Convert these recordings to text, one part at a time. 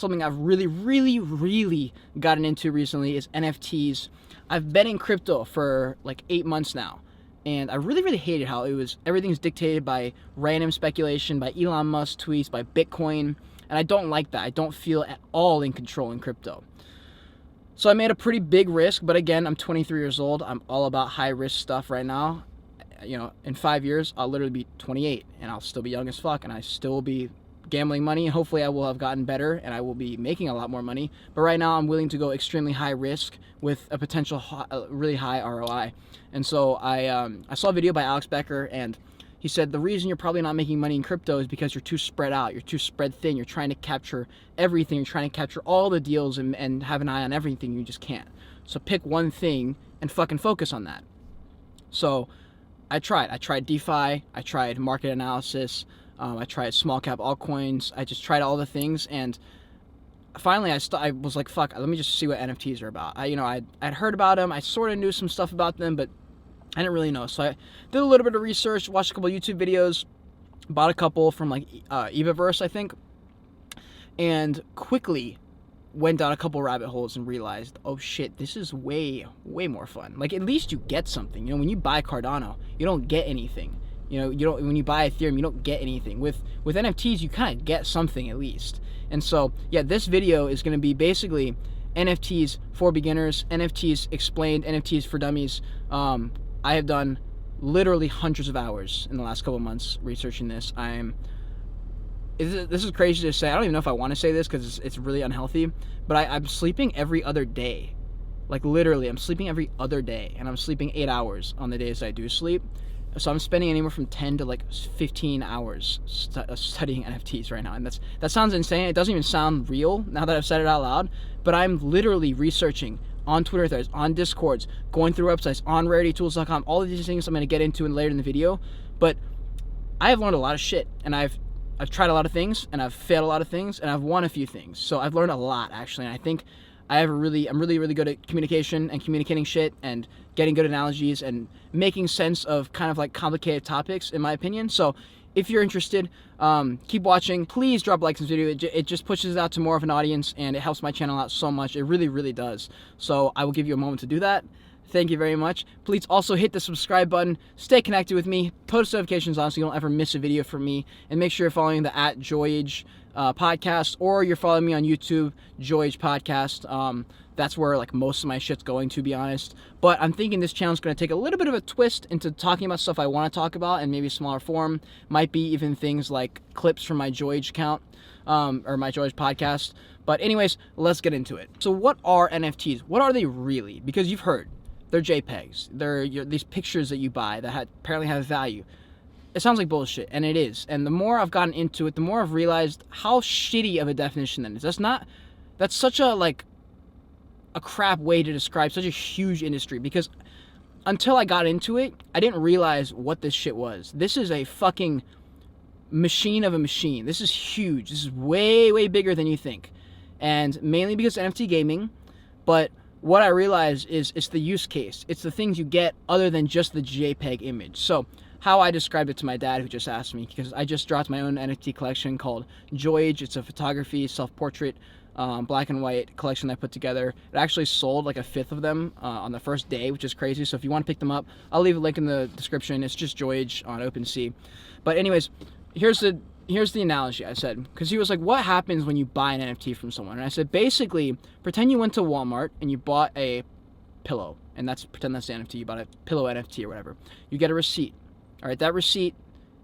something I've really gotten into recently is NFTs. I've been in crypto for like 8 months now, and I really hated how everything's dictated by random speculation, by Elon Musk tweets, by Bitcoin, and I don't like that. I don't feel at all in control in crypto. So I made a pretty big risk, but again, I'm 23 years old. I'm all about high risk stuff right now. You know, in 5 years, I'll literally be 28, and I'll still be young as fuck, and I still will be gambling money. Hopefully I will have gotten better, and I will be making a lot more money. But right now, I'm willing to go extremely high risk with a potential really high ROI. And so I saw a video by Alex Becker, and he said the reason you're probably not making money in crypto is because you're too spread out, you're too spread thin, you're trying to capture everything, you're trying to capture all the deals and have an eye on everything, you just can't. So pick one thing and fucking focus on that. So I tried DeFi, I tried market analysis, I tried small cap altcoins, I just tried all the things, and finally I was like, fuck, let me just see what NFTs are about. I'd heard about them, I sort of knew some stuff about them, but I didn't really know. So I did a little bit of research, watched a couple YouTube videos, bought a couple from like Evaverse, I think, and quickly went down a couple rabbit holes and realized, oh shit, this is way more fun. Like, at least you get something. You know, when you buy Cardano, you don't get anything. You know, when you buy Ethereum, you don't get anything. With NFTs, you kind of get something at least. And so, yeah, this video is going to be basically NFTs for beginners, NFTs explained, NFTs for dummies. I have done literally hundreds of hours in the last couple months researching this. This is crazy to say. I don't even know if I want to say this because it's really unhealthy, but I'm sleeping every other day. Like, literally, I'm sleeping every other day, and I'm sleeping 8 hours on the days I do sleep. So I'm spending anywhere from 10 to like 15 hours studying NFTs right now, and that sounds insane. It doesn't even sound real now that I've said it out loud, but I'm literally researching on Twitter threads, on Discords, going through websites, on raritytools.com, all of these things I'm going to get into later in the video. But I have learned a lot of shit, and I've tried a lot of things, and I've failed a lot of things, and I've won a few things. So I've learned a lot, actually, and I think I'm really good at communication and communicating shit and getting good analogies and making sense of kind of like complicated topics, in my opinion. So if you're interested, keep watching. Please drop a like to this video. It just pushes it out to more of an audience, and it helps my channel out so much. It really does. So I will give you a moment to do that. Thank you very much. Please also hit the subscribe button. Stay connected with me. Post notifications on so you don't ever miss a video from me. And make sure you're following the @JoyAge podcast, or you're following me on YouTube, JoyAge podcast. That's where like most of my shit's going, to be honest. But I'm thinking this channel's going to take a little bit of a twist into talking about stuff I want to talk about, and maybe a smaller form. Might be even things like clips from my JoyAge account, or my JoyAge podcast. But anyways, let's get into it. So what are NFTs? What are they really? Because you've heard. They're JPEGs. They're these pictures that you buy that apparently have value. It sounds like bullshit, and it is. And the more I've gotten into it, the more I've realized how shitty of a definition that is. That's such a crap way to describe such a huge industry, because until I got into it, I didn't realize what this shit was. This is a fucking machine of a machine. This is huge. This is way bigger than you think. And mainly because NFT gaming, but what I realize is it's the use case. It's the things you get other than just the JPEG image. So how I described it to my dad, who just asked me, because I just dropped my own NFT collection called JoyAge. It's a photography, self-portrait, black and white collection that I put together. It actually sold like a fifth of them on the first day, which is crazy. So if you want to pick them up, I'll leave a link in the description. It's just JoyAge on OpenSea. But anyways, here's the analogy I said, because he was like, what happens when you buy an NFT from someone? And I said, basically, pretend you went to Walmart and you bought a pillow, and pretend that's the NFT. You bought a pillow NFT or whatever. You get a receipt. All right, that receipt,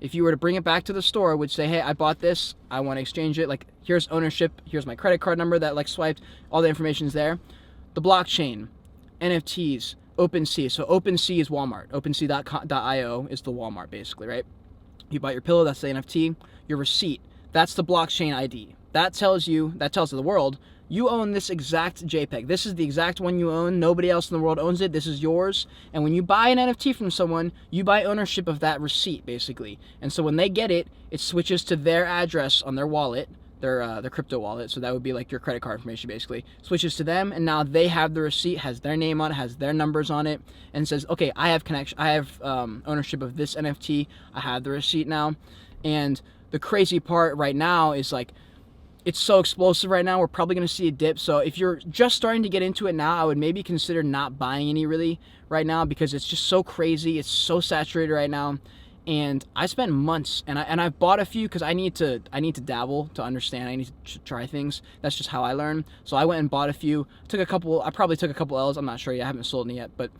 if you were to bring it back to the store, would say, hey, I bought this, I want to exchange it. Like, here's ownership, here's my credit card number that like swiped, all the information's there. The blockchain, NFTs, OpenSea. So OpenSea is Walmart. OpenSea.io is the Walmart, basically, right? You bought your pillow, that's the NFT. Your receipt, that's the blockchain ID. That tells the world, you own this exact JPEG. This is the exact one you own. Nobody else in the world owns it. This is yours. And when you buy an NFT from someone, you buy ownership of that receipt, basically. And so when they get it, it switches to their address on their wallet, their crypto wallet. So that would be like your credit card information, basically. Switches to them, and now they have the receipt, has their name on it, has their numbers on it, and says, okay, I have ownership of this NFT. I have the receipt now. And the crazy part right now is, like, it's so explosive right now. We're probably going to see a dip. So if you're just starting to get into it now, I would maybe consider not buying any really right now, because it's just so crazy. It's so saturated right now. And I spent months, and I've bought a few because I need to dabble to understand. I need to try things. That's just how I learn. So I went and bought a few. I probably took a couple L's. I'm not sure yet. I haven't sold any yet, but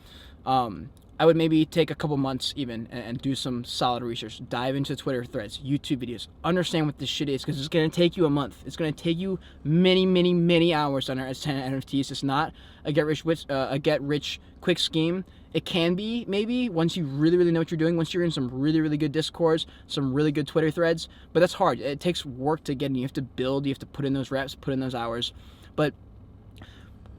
I would maybe take a couple months even and do some solid research. Dive into Twitter threads, YouTube videos, understand what this shit is, because it's going to take you a month. It's going to take you many hours to understand NFTs. It's not a get rich quick scheme. It can be, maybe, once you really know what you're doing, once you're in some really good Discords, some really good Twitter threads. But that's hard. It takes work to get in. You have to build. You have to put in those reps, put in those hours. But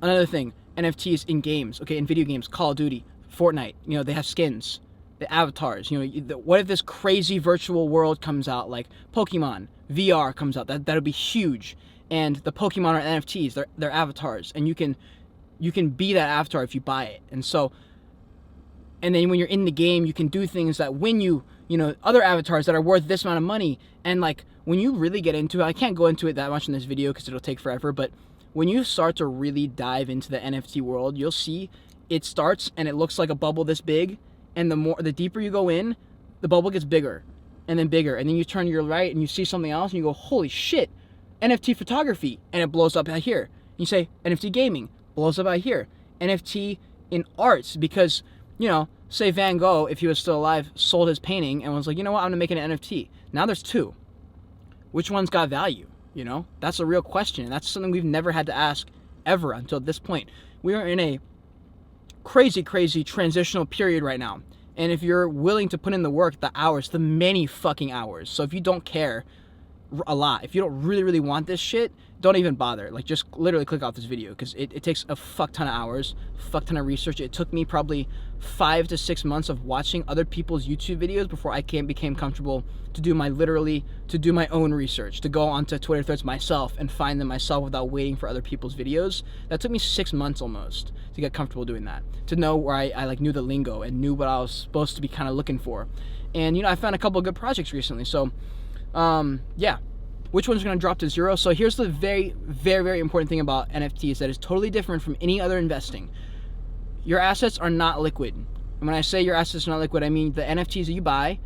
another thing, NFTs in games, okay, in video games, Call of Duty, Fortnite, they have skins, the avatars. What if this crazy virtual world comes out, like Pokemon VR comes out? That'll be huge. And the Pokemon are NFTs. They're avatars, and you can be that avatar if you buy it. And then when you're in the game, you can do things that win you, other avatars that are worth this amount of money. And like, when you really get into it, I can't go into it that much in this video because it'll take forever, but when you start to really dive into the NFT world, you'll see it starts and it looks like a bubble this big, and the deeper you go in, the bubble gets bigger and then bigger, and then you turn to your right and you see something else and you go, holy shit, NFT photography, and it blows up out here. You say NFT gaming, blows up out here. NFT in arts, because say Van Gogh, if he was still alive, sold his painting and was like, you know what, I'm gonna make an NFT. Now there's two. Which one's got value? That's a real question, and that's something we've never had to ask ever until this point. We are in a crazy transitional period right now, and if you're willing to put in the work, the hours, the many fucking hours. So if you don't care a lot, if you don't really want this shit, don't even bother. Like, just literally click off this video, because it takes a fuck ton of hours, fuck ton of research. It took me probably 5 to 6 months of watching other people's YouTube videos before I became comfortable to do my own research, to go onto Twitter threads myself and find them myself without waiting for other people's videos. That took me 6 months almost to get comfortable doing that, to know where I like knew the lingo and knew what I was supposed to be kind of looking for. And I found a couple of good projects recently. So yeah. Which one's going to drop to zero? So here's the very important thing about NFTs that is totally different from any other investing. Your assets are not liquid. And when I say your assets are not liquid, I mean the NFTs that you buy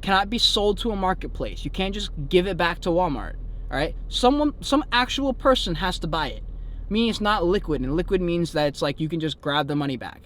cannot be sold to a marketplace. You can't just give it back to Walmart. All right? Some actual person has to buy it. Meaning it's not liquid, and liquid means that it's like you can just grab the money back.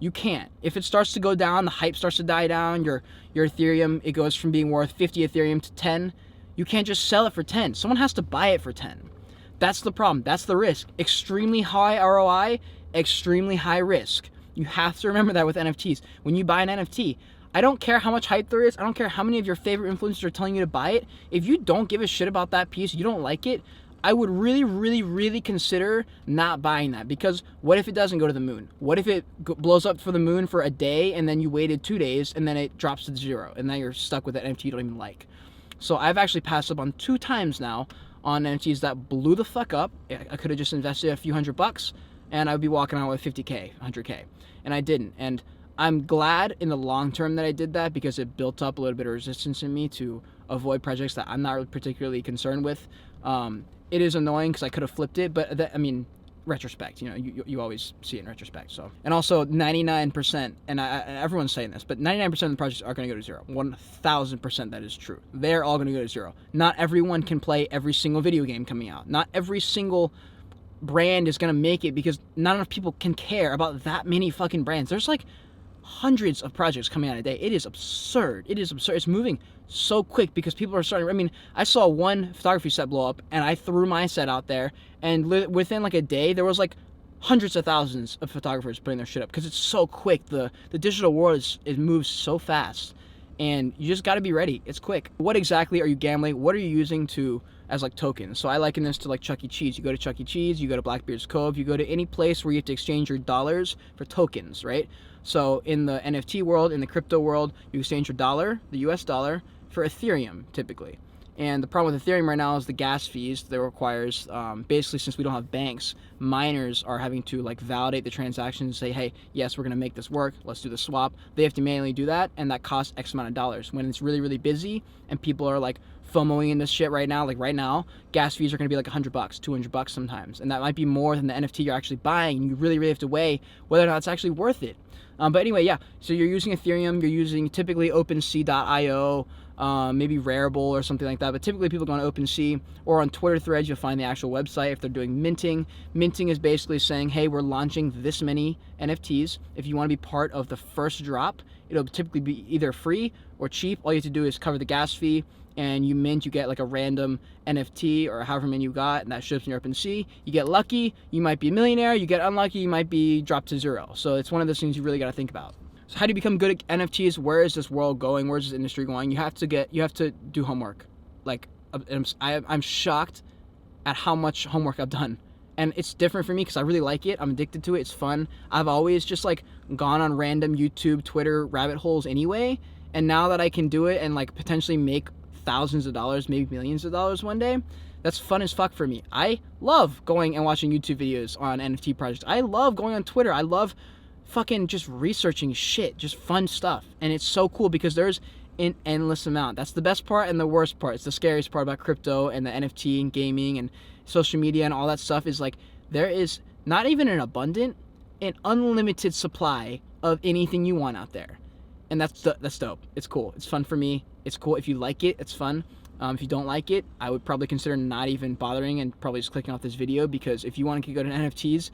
You can't. If it starts to go down, the hype starts to die down, your Ethereum, it goes from being worth 50 Ethereum to 10. You can't just sell it for 10. Someone has to buy it for 10. That's the problem. That's the risk. Extremely high ROI, extremely high risk. You have to remember that with NFTs. When you buy an NFT, I don't care how much hype there is. I don't care how many of your favorite influencers are telling you to buy it. If you don't give a shit about that piece, you don't like it, I would really consider not buying that, because what if it doesn't go to the moon? What if it blows up for the moon for a day, and then you waited 2 days, and then it drops to zero, and now you're stuck with that NFT you don't even like? So I've actually passed up on 2 times now on NFTs that blew the fuck up. I could have just invested a few $100 and I would be walking out with 50K, 100K. And I didn't. And I'm glad in the long term that I did that, because it built up a little bit of resistance in me to avoid projects that I'm not particularly concerned with. It is annoying because I could have flipped it, but retrospect, you always see it in retrospect. So, and also 99%, and everyone's saying this, but 99% of the projects are going to go to zero. 1,000% that is true. They're all going to go to zero. Not everyone can play every single video game coming out. Not every single brand is going to make it, because not enough people can care about that many fucking brands. There's like hundreds of projects coming out a day. It is absurd. It's moving so quick because people are starting. I mean, I saw one photography set blow up, and I threw my set out there, and within like a day, there was like hundreds of thousands of photographers putting their shit up, because it's so quick. The digital world it moves so fast, and you just got to be ready. It's quick. What exactly are you gambling? What are you using as like tokens? So I liken this to like Chuck E. Cheese. You go to Chuck E. Cheese, you go to Blackbeard's Cove, you go to any place where you have to exchange your dollars for tokens, right? So in the NFT world, in the crypto world, you exchange your dollar, the US dollar, for Ethereum typically. And the problem with Ethereum right now is the gas fees that it requires. Basically, since we don't have banks, miners are having to like validate the transaction and say, hey, yes, we're going to make this work. Let's do the swap. They have to manually do that, and that costs X amount of dollars. When it's really, really busy and people are like FOMOing in this shit right now, like right now, gas fees are going to be like $100, $200 sometimes. And that might be more than the NFT you're actually buying. And you really, really have to weigh whether or not it's actually worth it. But anyway, yeah, so you're using Ethereum, you're using typically OpenSea.io, maybe Rarible or something like that, but typically people go on OpenSea or on Twitter threads, you'll find the actual website if they're doing minting. Minting is basically saying, hey, we're launching this many NFTs. If you want to be part of the first drop, it'll typically be either free or cheap. All you have to do is cover the gas fee, and you mint, you get like a random NFT or however many you got, and that ships in your OpenSea. You get lucky, you might be a millionaire. You get unlucky, you might be dropped to zero. So it's one of those things you really got to think about. So how do you become good at NFTs? Where is this world going? Where's this industry going? You have to do homework. Like, I'm shocked at how much homework I've done. And it's different for me because I really like it. I'm addicted to it. It's fun. I've always just like gone on random YouTube, Twitter rabbit holes anyway. And now that I can do it and like potentially make thousands of dollars, maybe millions of dollars one day, that's fun as fuck for me. I love going and watching YouTube videos on NFT projects. I love going on Twitter. I love fucking just researching shit, just fun stuff. And it's so cool because there's an endless amount. That's the best part and the worst part. It's the scariest part about crypto and the NFT and gaming and social media and all that stuff is like there is not even an unlimited supply of anything you want out there. And that's dope. It's cool. It's fun for me. It's cool. If you like it, it's fun. If you don't like it, I would probably consider not even bothering and probably just clicking off this video, because if you want to go to NFTs,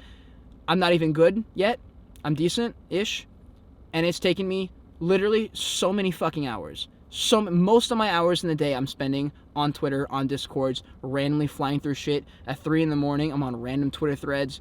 I'm not even good yet. I'm decent-ish. And it's taken me literally so many fucking hours. Most of my hours in the day I'm spending on Twitter, on Discords, randomly flying through shit. At 3 in the morning, I'm on random Twitter threads,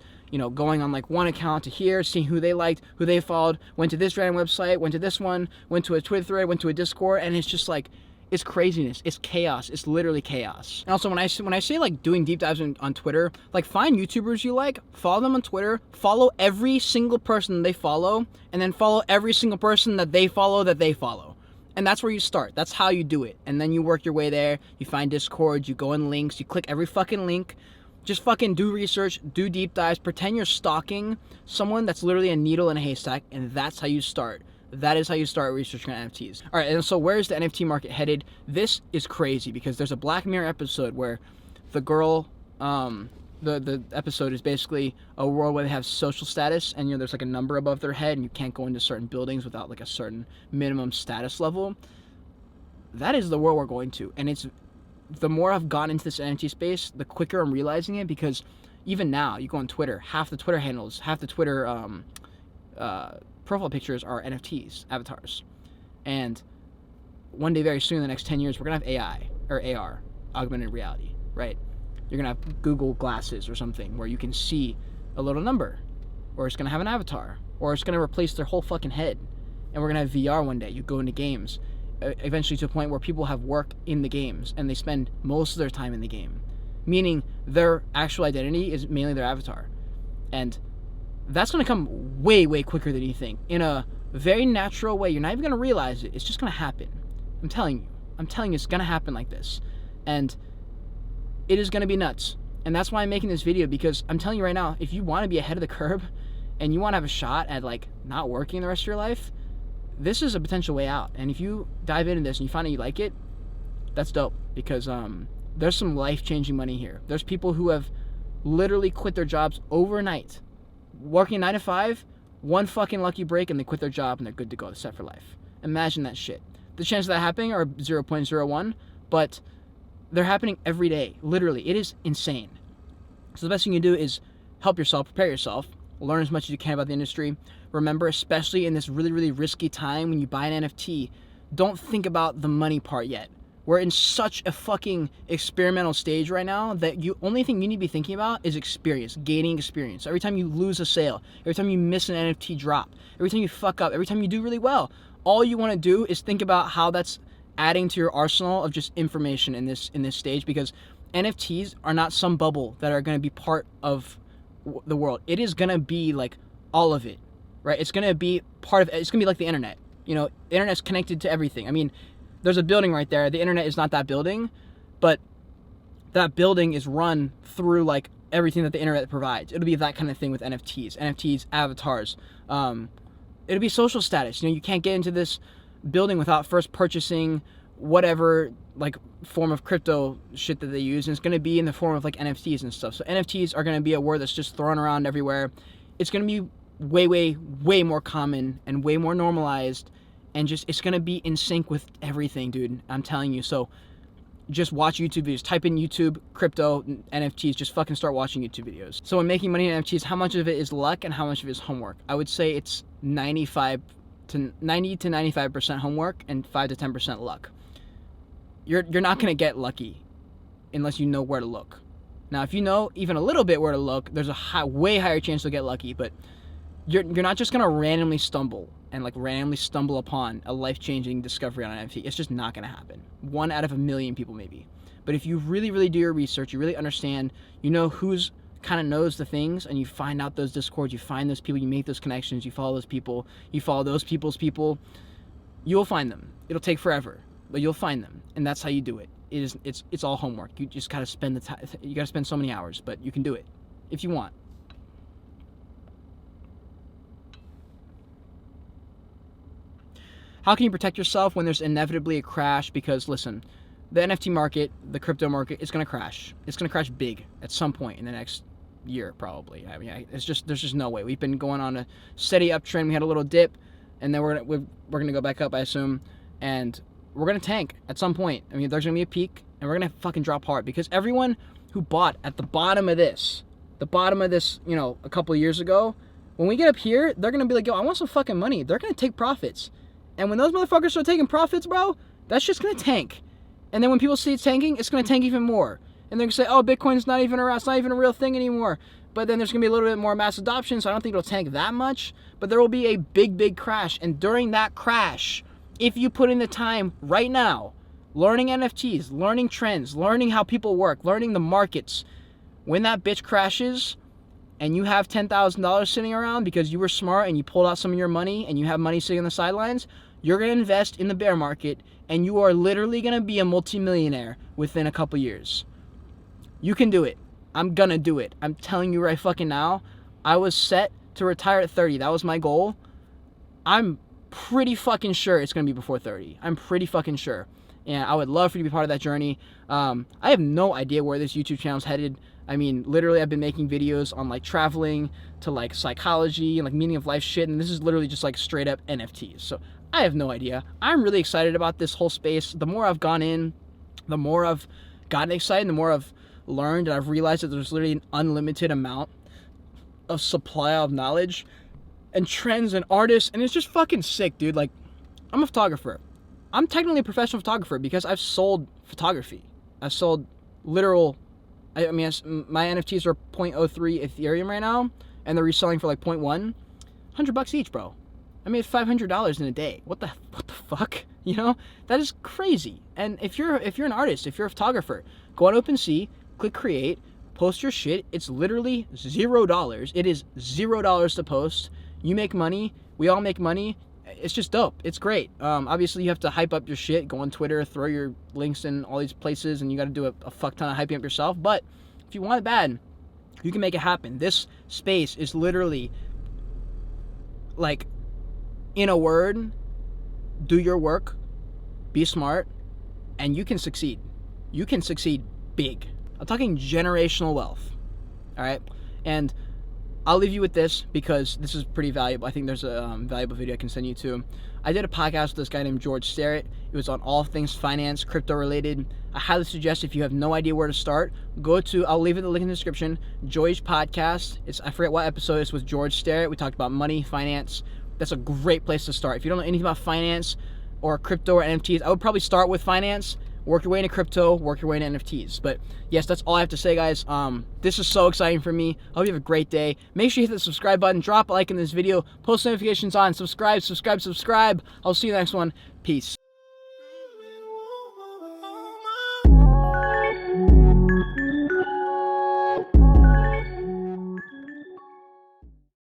going on like one account to here, seeing who they liked, who they followed, went to this random website, went to this one, went to a Twitter thread, went to a Discord, and it's just like, it's craziness. It's chaos. It's literally chaos. And also, when I say like doing deep dives on Twitter, like find YouTubers you like, follow them on Twitter, follow every single person they follow, and then follow every single person that they follow. And that's where you start. That's how you do it. And then you work your way there. You find Discord, you go in links, you click every fucking link. Just fucking do research, do deep dives, pretend you're stalking someone that's literally a needle in a haystack, and that's how you start. That is how you start researching NFTs. All right, and so where's the NFT market headed? This is crazy because there's a Black Mirror episode where the girl, the episode is basically a world where they have social status, and there's like a number above their head, and you can't go into certain buildings without like a certain minimum status level. That is the world we're going to, and it's the more I've gone into this NFT space, the quicker I'm realizing it, because even now you go on Twitter, half the Twitter handles, half the Twitter profile pictures are NFTs, avatars. And one day very soon, in the next 10 years, we're going to have AI, or AR, augmented reality, right? You're going to have Google Glasses or something where you can see a little number, or it's going to have an avatar, or it's going to replace their whole fucking head. And we're going to have VR one day. You go into games, eventually to a point where people have work in the games, and they spend most of their time in the game, meaning their actual identity is mainly their avatar. And that's going to come way, way quicker than you think. In a very natural way. You're not even going to realize it. It's just going to happen. I'm telling you. It's going to happen like this. And it is going to be nuts. And that's why I'm making this video, because I'm telling you right now, if you want to be ahead of the curve and you want to have a shot at like not working the rest of your life, this is a potential way out. And if you dive into this and you find that you like it, that's dope, because there's some life-changing money here. There's people who have literally quit their jobs overnight, working 9 to 5, one fucking lucky break, and they quit their job and they're good to go, set for life. Imagine that shit. The chances of that happening are 0.01, but they're happening every day. Literally, it is insane. So the best thing you do is help yourself, prepare yourself, learn as much as you can about the industry. Remember, especially in this really, really risky time when you buy an NFT, don't think about the money part yet. We're in such a fucking experimental stage right now that only thing you need to be thinking about is experience, gaining experience. Every time you lose a sale, every time you miss an NFT drop, every time you fuck up, every time you do really well, all you want to do is think about how that's adding to your arsenal of just information in this stage, because NFTs are not some bubble that are going to be part of the world. It is going to be like all of it, right? It's going to be part of it. It's going to be like the internet. The internet's connected to everything. I mean, there's a building right there. The internet is not that building, but that building is run through like everything that the internet provides. It'll be that kind of thing with NFTs, avatars. It'll be social status. You can't get into this building without first purchasing whatever like form of crypto shit that they use, and it's going to be in the form of like NFTs and stuff. So NFTs are going to be a word that's just thrown around everywhere. It's going to be way more common and way more normalized, and just it's going to be in sync with everything, dude. I'm telling you. So just watch YouTube videos. Type in YouTube, crypto, NFTs. Just fucking start watching YouTube videos. So when making money in NFTs, how much of it is luck and how much of it is homework? I would say it's 90 to 95% homework and 5 to 10% luck. You're not going to get lucky unless you know where to look. Now, if you know even a little bit where to look, there's a way higher chance you'll get lucky, but you're not just going to randomly stumble upon a life-changing discovery on an NFT. It's just not going to happen. 1 out of a million people maybe. But if you really do your research, you really understand, you know who's kind of knows the things, and you find out those discords, you find those people, you make those connections, you follow those people, you follow those people's people, you'll find them. It'll take forever, but you'll find them, and that's how you do it. It's all homework. You just gotta spend the time. You gotta spend so many hours, but you can do it if you want. How can you protect yourself when there's inevitably a crash? Because listen, the NFT market, the crypto market, is going to crash. It's going to crash big at some point in the next year, probably. I mean, there's just no way. We've been going on a steady uptrend. We had a little dip, and then we're gonna go back up, I assume, and we're gonna tank at some point. I mean, there's gonna be a peak, and we're gonna fucking drop hard, because everyone who bought at the bottom of this, a couple of years ago, when we get up here, they're gonna be like, yo, I want some fucking money. They're gonna take profits. And when those motherfuckers start taking profits, bro, that's just going to tank. And then when people see it tanking, it's going to tank even more. And they're going to say, oh, Bitcoin's not even around. It's not even a real thing anymore. But then there's going to be a little bit more mass adoption, so I don't think it'll tank that much. But there will be a big crash. And during that crash, if you put in the time right now, learning NFTs, learning trends, learning how people work, learning the markets, when that bitch crashes and you have $10,000 sitting around because you were smart and you pulled out some of your money and you have money sitting on the sidelines, you're going to invest in the bear market, and you are literally going to be a multimillionaire within a couple years. You can do it. I'm going to do it. I'm telling you right fucking now. I was set to retire at 30. That was my goal. I'm pretty fucking sure it's going to be before 30. I'm pretty fucking sure. And I would love for you to be part of that journey. I have no idea where this YouTube channel is headed. I mean, literally, I've been making videos on, like, traveling to, like, psychology and, like, meaning of life shit, and this is literally just, like, straight up NFTs. So I have no idea. I'm really excited about this whole space. The more I've gone in, the more I've gotten excited, the more I've learned, and I've realized that there's literally an unlimited amount of supply of knowledge and trends and artists, and it's just fucking sick, dude. Like, I'm a photographer. I'm technically a professional photographer because I've sold photography. I've sold literal, my NFTs are 0.03 Ethereum right now, and they're reselling for like 0.1, $100 each, bro. I made $500 in a day. What the fuck? You know, that is crazy. And if you're an artist, if you're a photographer, go on OpenSea, click create, post your shit. It's literally $0. It is $0 to post. You make money. We all make money. It's just dope. It's great. Obviously, you have to hype up your shit. Go on Twitter, throw your links in all these places, and you got to do a fuck ton of hyping up yourself. But if you want it bad, you can make it happen. This space is literally, like, in a word, do your work, be smart, and you can succeed. You can succeed big. I'm talking generational wealth. All right? And I'll leave you with this because this is pretty valuable. I think there's a valuable video I can send you to. I did a podcast with this guy named George Sterrett. It was on all things finance, crypto related. I highly suggest, if you have no idea where to start, I'll leave it the link in the description, Joy's podcast. I forget what episode it's with George Sterrett. We talked about money, finance. That's a great place to start. If you don't know anything about finance or crypto or NFTs, I would probably start with finance, work your way into crypto, work your way into NFTs. But yes, that's all I have to say, guys. This is so exciting for me. I hope you have a great day. Make sure you hit the subscribe button, drop a like in this video, post notifications on, subscribe. I'll see you in the next one. Peace.